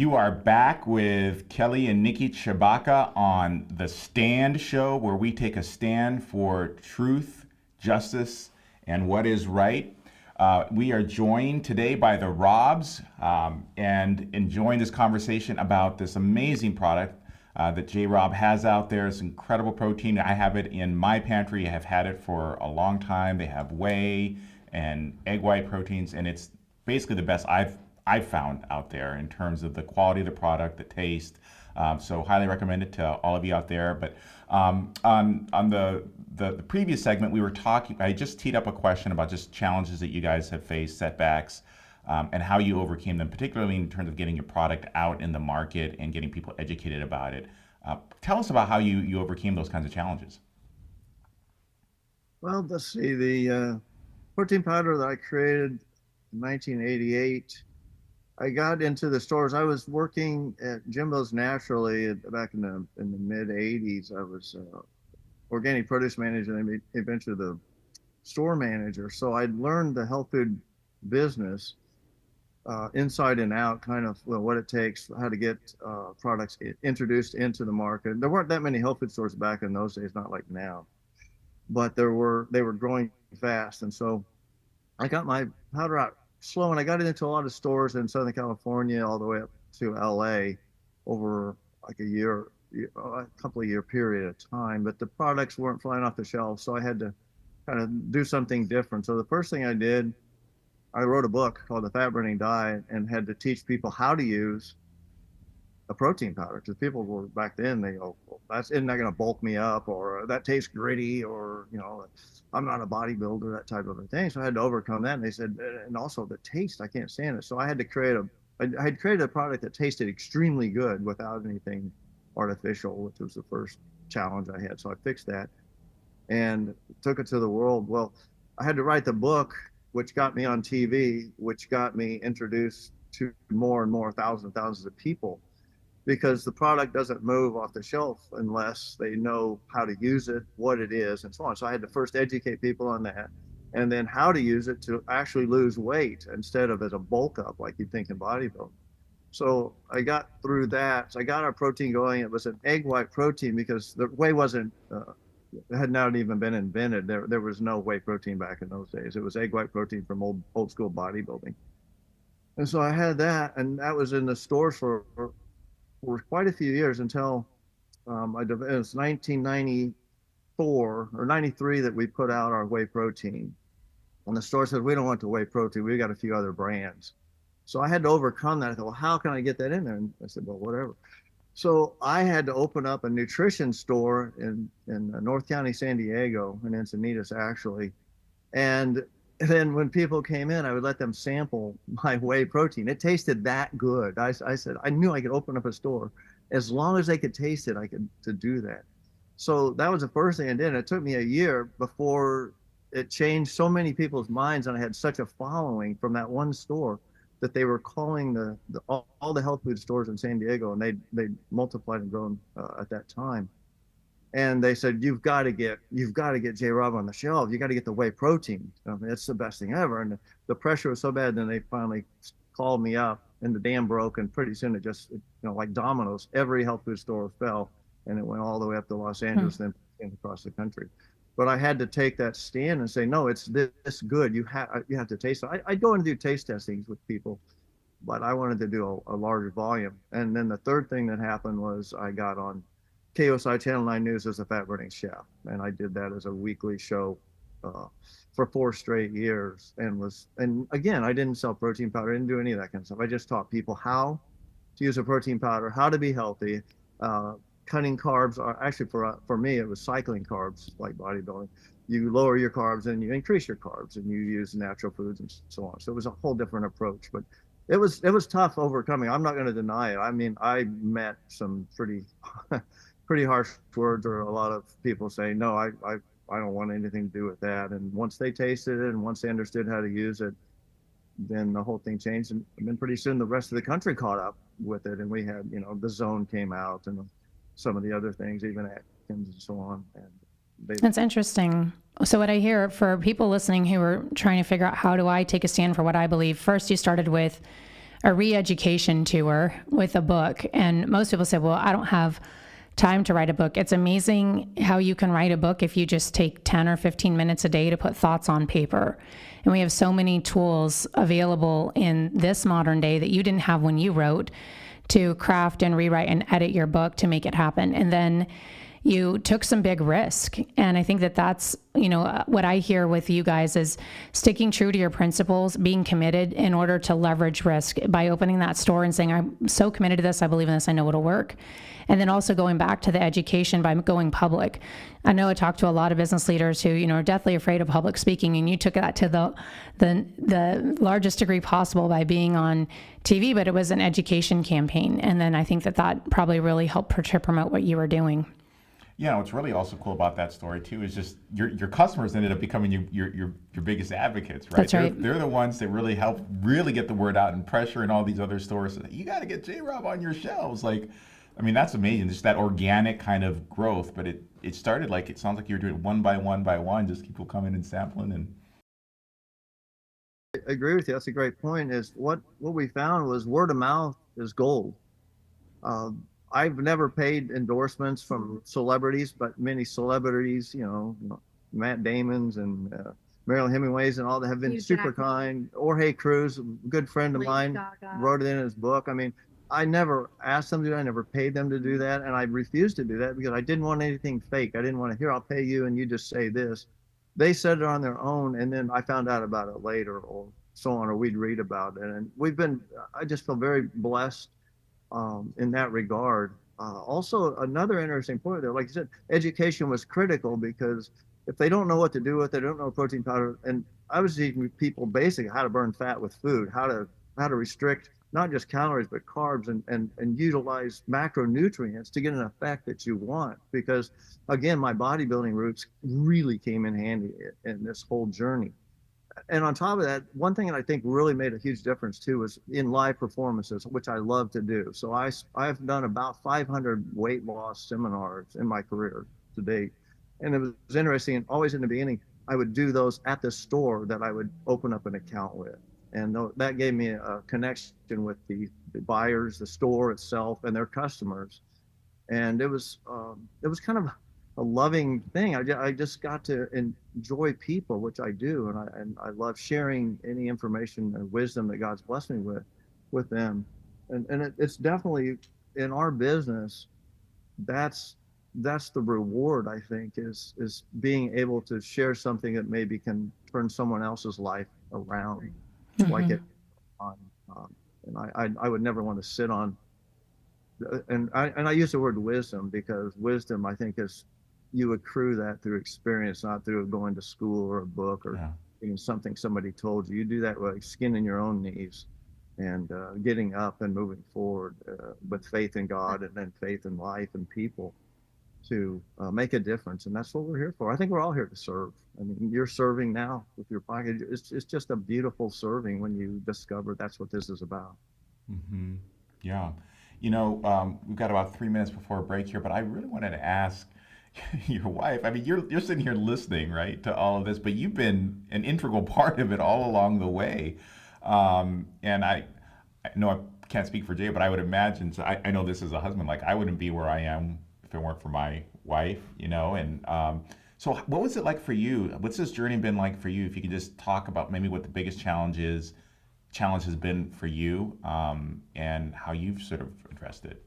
You are back with Kelly and Nikki Tshibaka on the Stand Show, where we take a stand for truth, justice, and what is right. We are joined today by the Robs and enjoying this conversation about this amazing product that J. Rob has out there. It's incredible protein. I have it in my pantry. I have had it for a long time. They have whey and egg white proteins, and it's basically the best I've found out there in terms of the quality of the product, the taste. So highly recommend it to all of you out there. But on the previous segment, we were talking. I just teed up a question about just challenges that you guys have faced, setbacks, and how you overcame them, particularly in terms of getting your product out in the market and getting people educated about it. Tell us about how you overcame those kinds of challenges. Well, let's see. The protein powder that I created in 1988, I got into the stores. I was working at Jimbo's Naturally back in the mid 80s. I was organic produce manager and eventually the store manager. So I'd learned the health food business inside and out, kind of what it takes, how to get products introduced into the market. There weren't that many health food stores back in those days, not like now, but they were growing fast. And so I got my powder out slow, and I got it into a lot of stores in Southern California all the way up to LA over like a couple of year period of time. But the products weren't flying off the shelf, so I had to kind of do something different. So the first thing I did, I wrote a book called The Fat Burning Diet and had to teach people how to use a protein powder, because people were back then, they go, well, that's isn't that going to bulk me up, or that tastes gritty, or I'm not a bodybuilder, that type of a thing. So I had to overcome that. And they said, and also the taste, I can't stand it. So I had to I had created a product that tasted extremely good without anything artificial, which was the first challenge I had. So I fixed that and took it to the world. Well, I had to write the book, which got me on TV, which got me introduced to more and more thousands of people, because the product doesn't move off the shelf unless they know how to use it, what it is, and so on. So I had to first educate people on that, and then how to use it to actually lose weight instead of as a bulk up like you'd think in bodybuilding. So I got through that. So I got our protein going. It was an egg white protein because the whey wasn't, had not even been invented. There was no whey protein back in those days. It was egg white protein from old school bodybuilding. And so I had that, and that was in the stores for quite a few years until it was 1994 or 93 that we put out our whey protein. And the store said, we don't want the whey protein. We got a few other brands. So I had to overcome that. I thought, well, how can I get that in there? And I said, well, whatever. So I had to open up a nutrition store in North County, San Diego, in Encinitas, actually. And then when people came in, I would let them sample my whey protein. It tasted that good. I said, I knew I could open up a store. As long as they could taste it, I could to do that. So that was the first thing I did. It took me a year before it changed so many people's minds, and I had such a following from that one store that they were calling all the health food stores in San Diego, and they multiplied and grown at that time. And they said, you've got to get J. Rob on the shelf. You got to get the whey protein. I mean, it's the best thing ever. And the pressure was so bad, then they finally called me up, and the dam broke, and pretty soon it just, like dominoes, every health food store fell, and it went all the way up to Los Angeles, then across the country. But I had to take that stand and say, no, it's this good. You have to taste it. I'd go and do taste testings with people, but I wanted to do a larger volume. And then the third thing that happened was I got on KOSI Channel 9 News as a fat burning chef. And I did that as a weekly show for 4 straight years. And again, I didn't sell protein powder. I didn't do any of that kind of stuff. I just taught people how to use a protein powder, how to be healthy, cutting carbs. Actually, for me, it was cycling carbs like bodybuilding. You lower your carbs and you increase your carbs, and you use natural foods and so on. So it was a whole different approach, but it was tough overcoming. I'm not going to deny it. I mean, I met some pretty harsh words, or a lot of people saying, no, I don't want anything to do with that. And once they tasted it and once they understood how to use it, then the whole thing changed. And then pretty soon the rest of the country caught up with it. And we had, the Zone came out and some of the other things, even Atkins and so on. And that's interesting. So what I hear for people listening who are trying to figure out, how do I take a stand for what I believe? First, you started with a re-education tour with a book. And most people say, well, I don't have time to write a book. It's amazing how you can write a book if you just take 10 or 15 minutes a day to put thoughts on paper. And we have so many tools available in this modern day that you didn't have when you wrote, to craft and rewrite and edit your book to make it happen. And then you took some big risk. And I think that that's, what I hear with you guys is sticking true to your principles, being committed in order to leverage risk by opening that store and saying, I'm so committed to this, I believe in this, I know it'll work. And then also going back to the education by going public. I know I talked to a lot of business leaders who, are deathly afraid of public speaking, and you took that to the largest degree possible by being on TV, but it was an education campaign. And then I think that probably really helped to promote what you were doing. Yeah, what's really also cool about that story too is just your customers ended up becoming your biggest advocates, right? That's right. They're the ones that really help really get the word out and pressure in all these other stores. You got to get J-Rob on your shelves. That's amazing. Just that organic kind of growth. But it started it sounds like you were doing one by one, just people coming and sampling and. I agree with you. That's a great point. Is what we found was word of mouth is gold. I've never paid endorsements from celebrities, but many celebrities, Matt Damon's and Marilyn Hemingway's and all that have been super kind. Jorge Cruz, a good friend of mine, wrote it in his book. I never asked them to do that. I never paid them to do that. And I refused to do that because I didn't want anything fake. I didn't want to hear, I'll pay you and you just say this. They said it on their own. And then I found out about it later or so on, or we'd read about it. And I just feel very blessed in that regard. Also, another interesting point there, like you said, education was critical because if they don't know what to do with it, they don't know protein powder. And I was teaching people basically how to burn fat with food, how to restrict not just calories, but carbs and utilize macronutrients to get an effect that you want. Because again, my bodybuilding roots really came in handy in this whole journey. And on top of that, one thing that I think really made a huge difference too was in live performances, which I love to do. So I've done about 500 weight loss seminars in my career to date. And it was interesting, always in the beginning, I would do those at the store that I would open up an account with. And that gave me a connection with the buyers, the store itself, and their customers. And it was kind of a loving thing. I just got to enjoy people, which I do, and I love sharing any information and wisdom that God's blessed me with them. And it's definitely in our business. That's the reward, I think, is being able to share something that maybe can turn someone else's life around. Mm-hmm. Like it on, and I would never want to sit on. And I use the word wisdom because wisdom, I think, is you accrue that through experience, not through going to school or a book or something somebody told you. You do that with skin in your own knees and getting up and moving forward with faith in God and then faith in life and people to make a difference. And that's what we're here for. I think we're all here to serve. You're serving now with your pocket. It's just a beautiful serving when you discover that's what this is about. Mm-hmm. Yeah. We've got about 3 minutes before a break here, but I really wanted to ask your wife. You're sitting here listening, right, to all of this, but you've been an integral part of it all along the way. And I know I can't speak for Jay, but I would imagine, so I know this as a husband, I wouldn't be where I am if it weren't for my wife, and so what was it like for you? What's this journey been like for you? If you could just talk about maybe what the biggest challenge has been for you, and how you've sort of addressed it.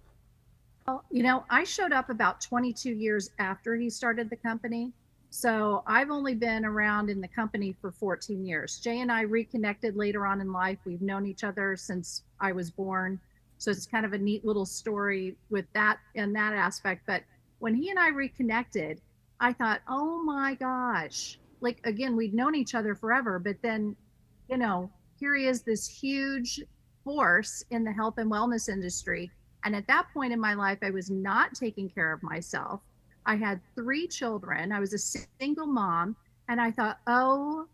Well, I showed up about 22 years after he started the company. So I've only been around in the company for 14 years. Jay and I reconnected later on in life. We've known each other since I was born. So it's kind of a neat little story with that and that aspect. But when he and I reconnected, I thought, oh my gosh, again, we'd known each other forever, but then, here he is, this huge force in the health and wellness industry. And at that point in my life, I was not taking care of myself. I had 3 children. I was a single mom. And I thought, oh,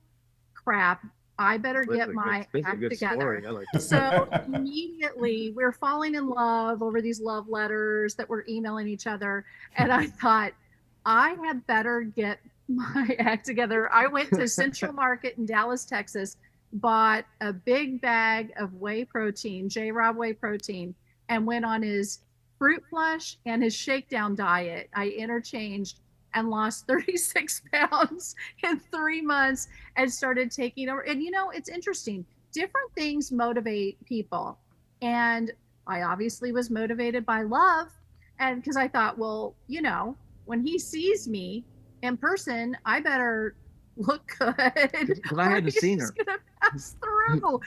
crap, I better get my act together. So immediately we're falling in love over these love letters that we're emailing each other. And I thought, I had better get my act together. I went to Central Market in Dallas, Texas, bought a big bag of whey protein, J-Rob whey protein, and went on his fruit flush and his shakedown diet. I interchanged and lost 36 pounds in 3 months and started taking over. And it's interesting. Different things motivate people. And I obviously was motivated by love. And because I thought, well, when he sees me in person, I better look good. Because I hadn't seen her. Gonna pass through. Oh,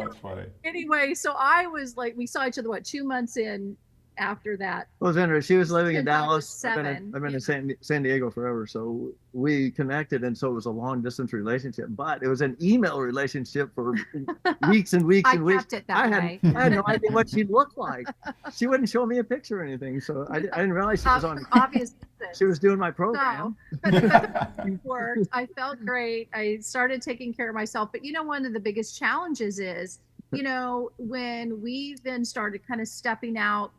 that's funny. Anyway, so I was like, we saw each other 2 months in after that. Well, it was interesting. She was living in Since I was Dallas. I've 7. been in San Diego forever. So we connected. And so it was a long distance relationship, but it was an email relationship for weeks and weeks I and weeks. kept it that way. I had no idea what she looked like. She wouldn't show me a picture or anything. So I didn't realize she was on. Obviously. She was doing my program. It worked. I felt great. I started taking care of myself. But one of the biggest challenges is, when we then started kind of stepping out,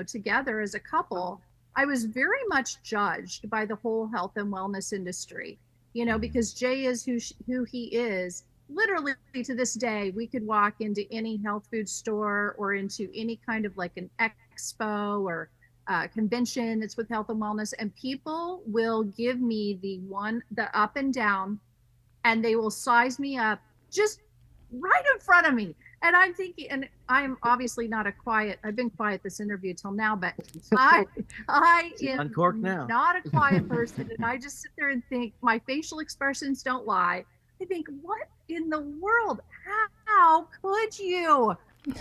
together as a couple, I was very much judged by the whole health and wellness industry, because Jay is who he is. Literally to this day, we could walk into any health food store or into any kind of like an expo or convention that's with health and wellness, and people will give me the up and down, and they will size me up just right in front of me. And I'm thinking, and I'm obviously not I've been quiet this interview till now, but I am uncorked now. Not a quiet person. And I just sit there and think, my facial expressions don't lie. I think, what in the world? How could you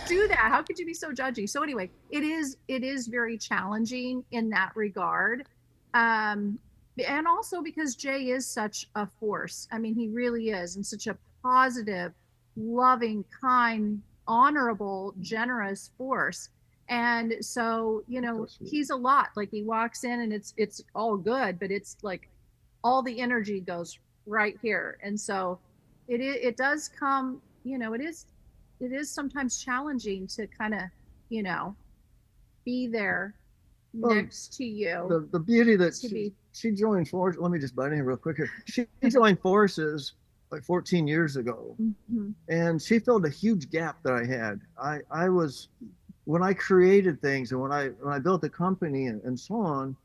do that? How could you be so judgy? So anyway, it is very challenging in that regard. And also because Jay is such a force. I mean, he really is, and such a positive, loving, kind, honorable, generous force. And so, he's a lot. Like, he walks in and it's all good, but it's like all the energy goes right here. And so it does come, it is sometimes challenging to kind of, be there next to you. The beauty that she joined forces. Let me just butt in here real quick here. She joined forces like 14 years ago, and she filled a huge gap that I had. I was, when I created things and when I built the company and so on,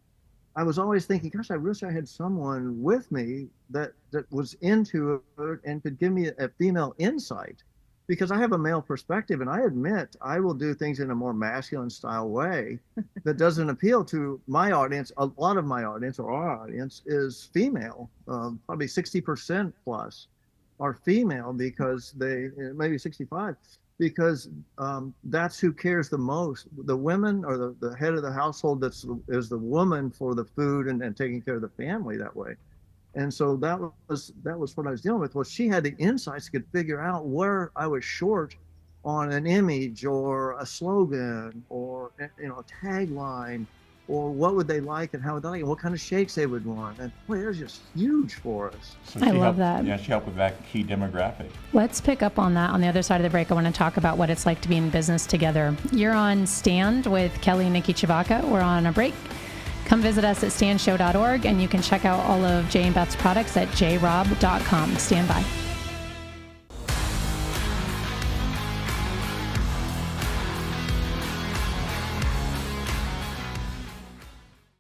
I was always thinking, gosh, I wish I had someone with me that was into it and could give me a female insight, because I have a male perspective, and I admit I will do things in a more masculine style way that doesn't appeal to my audience. A lot of my audience, or our audience, is female. Probably 60% plus are female, because maybe 65, because that's who cares the most. The women, or the head of the household, is the woman for the food and taking care of the family that way. And so that was what I was dealing with. Well, she had the insights, could figure out where I was short on an image or a slogan or a tagline, or what would they like and how would they like it, what kind of shakes they would want. And boy, it was just huge for us. So I love that. Yeah, she helped with that key demographic. Let's pick up on that on the other side of the break. I want to talk about what it's like to be in business together. You're on Stand with Kelly and Nikki Tshibaka. We're on a break. Come visit us at standshow.org, and you can check out all of Jay and Beth's products at jrob.com. Stand by.